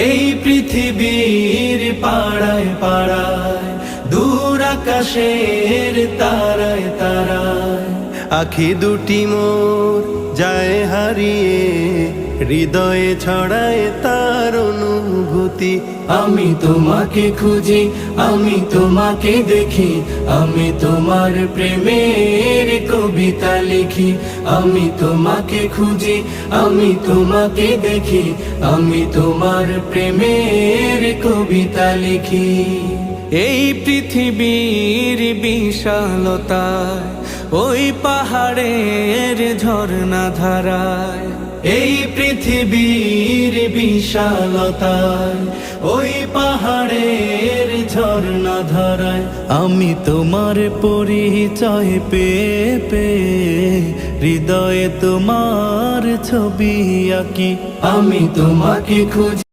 এই পৃথিবীর পাড়ায় পাড়ায়, দূর আকাশের তারায় তারায়, আখি দুটি মোর যায় হারিয়ে, হৃদয়ে ছড়ায় তার অনুভূতি। আমি তোমাকে খুঁজি, আমি তোমাকে দেখি, আমি তোমার প্রেমের কবিতা লিখি। আমি তোমাকে খুঁজি, আমি তোমাকে দেখি, আমি তোমার প্রেমের কবিতা লিখি। এই পৃথিবীর বিশালতায়, ওই পাহাড়ের ঝর্ণা ধারায়, এই পৃথিবীর বিশালতায়, ওই পাহাড়ের ঝর্ণা ধারায়, আমি তোমার পরিচয় পেয়ে পেয়ে, হৃদয়ে তোমার ছবি আঁকি। আমি তোমাকে খুঁজি।